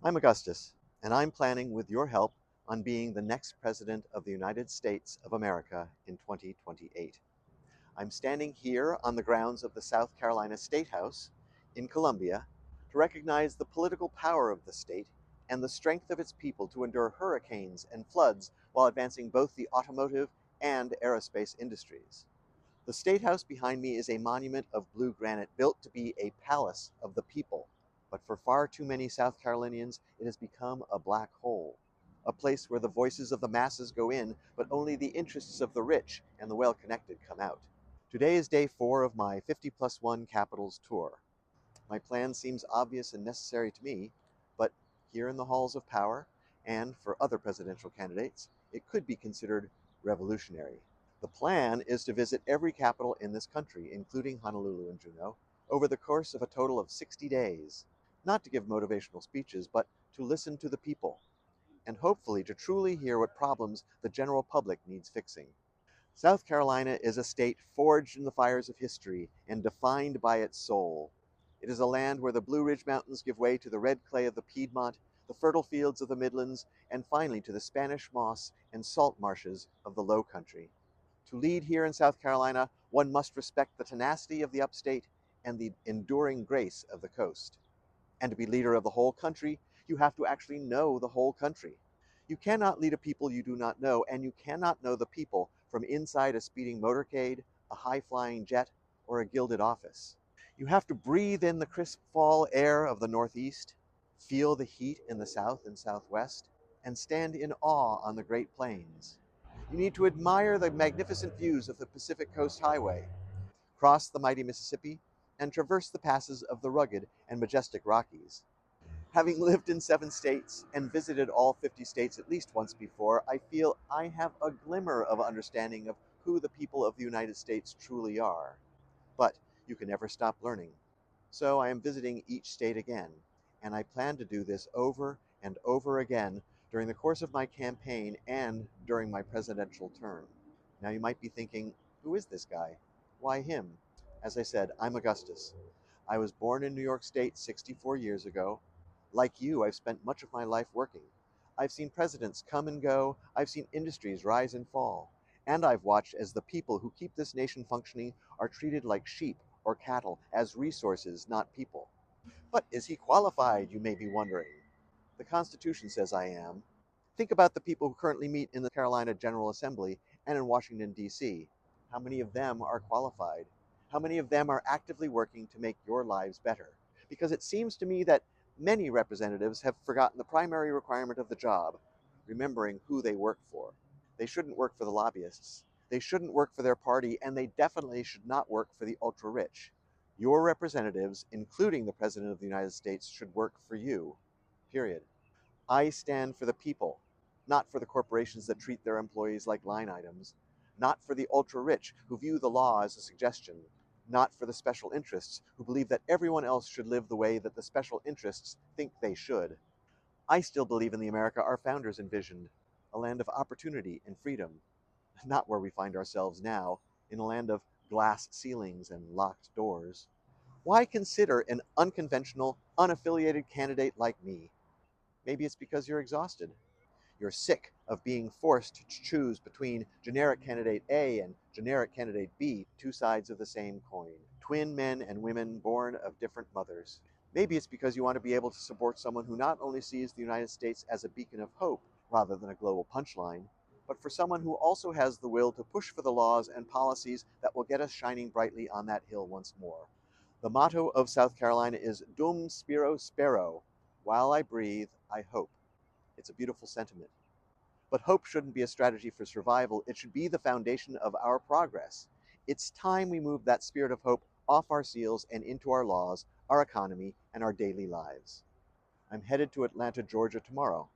I'm Augustus, and I'm planning, with your help, on being the next President of the United States of America in 2028. I'm standing here on the grounds of the South Carolina State House in Columbia to recognize the political power of the state and the strength of its people to endure hurricanes and floods while advancing both the automotive and aerospace industries. The State House behind me is a monument of blue granite built to be a palace of the people. But for far too many South Carolinians, it has become a black hole, a place where the voices of the masses go in, but only the interests of the rich and the well-connected come out. Today is day 4 of my 50+1 Capitals tour. My plan seems obvious and necessary to me, but here in the halls of power, and for other presidential candidates, it could be considered revolutionary. The plan is to visit every capital in this country, including Honolulu and Juneau, over the course of a total of 60 days. Not to give motivational speeches, but to listen to the people, and hopefully to truly hear what problems the general public needs fixing. South Carolina is a state forged in the fires of history and defined by its soul. It is a land where the Blue Ridge Mountains give way to the red clay of the Piedmont, the fertile fields of the Midlands, and finally to the Spanish moss and salt marshes of the Low Country. To lead here in South Carolina, one must respect the tenacity of the upstate and the enduring grace of the coast. And to be leader of the whole country, you have to actually know the whole country. You cannot lead a people you do not know, and you cannot know the people from inside a speeding motorcade, a high-flying jet, or a gilded office. You have to breathe in the crisp fall air of the Northeast, feel the heat in the South and Southwest, and stand in awe on the Great Plains. You need to admire the magnificent views of the Pacific Coast Highway, cross the mighty Mississippi, and traverse the passes of the rugged and majestic Rockies. Having lived in 7 states and visited all 50 states at least once before, I feel I have a glimmer of understanding of who the people of the United States truly are. But you can never stop learning. So I am visiting each state again, and I plan to do this over and over again during the course of my campaign and during my presidential term. Now you might be thinking, who is this guy? Why him? As I said, I'm Augustus. I was born in New York State 64 years ago. Like you, I've spent much of my life working. I've seen presidents come and go, I've seen industries rise and fall, and I've watched as the people who keep this nation functioning are treated like sheep or cattle, as resources, not people. But is he qualified, you may be wondering? The Constitution says I am. Think about the people who currently meet in the Carolina General Assembly and in Washington, D.C. How many of them are qualified? How many of them are actively working to make your lives better? Because it seems to me that many representatives have forgotten the primary requirement of the job, remembering who they work for. They shouldn't work for the lobbyists. They shouldn't work for their party, and they definitely should not work for the ultra-rich. Your representatives, including the President of the United States, should work for you. Period. I stand for the people, not for the corporations that treat their employees like line items, not for the ultra-rich who view the law as a suggestion, not for the special interests who believe that everyone else should live the way that the special interests think they should. I still believe in the America our founders envisioned, a land of opportunity and freedom, not where we find ourselves now, in a land of glass ceilings and locked doors. Why consider an unconventional, unaffiliated candidate like me? Maybe it's because you're exhausted. You're sick of being forced to choose between generic candidate A and generic candidate B, two sides of the same coin, twin men and women born of different mothers. Maybe it's because you want to be able to support someone who not only sees the United States as a beacon of hope rather than a global punchline, but for someone who also has the will to push for the laws and policies that will get us shining brightly on that hill once more. The motto of South Carolina is Dum Spiro Spero. While I breathe, I hope. It's a beautiful sentiment. But hope shouldn't be a strategy for survival. It should be the foundation of our progress. It's time we move that spirit of hope off our seals and into our laws, our economy, and our daily lives. I'm headed to Atlanta, Georgia tomorrow.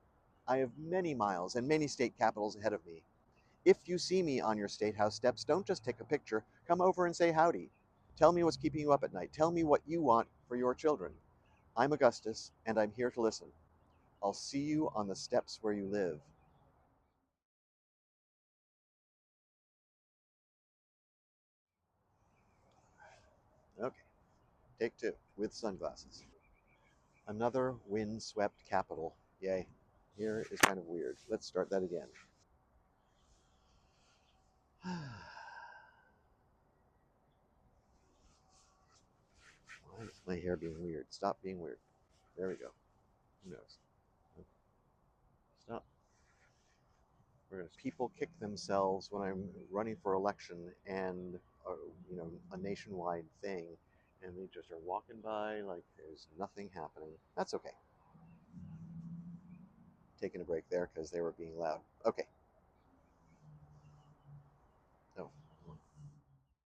I have many miles and many state capitals ahead of me. If you see me on your state house steps, don't just take a picture. Come over and say howdy. Tell me what's keeping you up at night. Tell me what you want for your children. I'm Augustus, and I'm here to listen. I'll see you on the steps where you live. Okay, take 2 with sunglasses. Another wind-swept capital. Yay. Here is kind of weird. Let's start that again. Why is my hair being weird? Stop being weird. There we go. Who knows? Stop. People kick themselves when I'm running for election and a nationwide thing, and they just are walking by like there's nothing happening. That's okay. Taking a break there because they were being loud. Okay.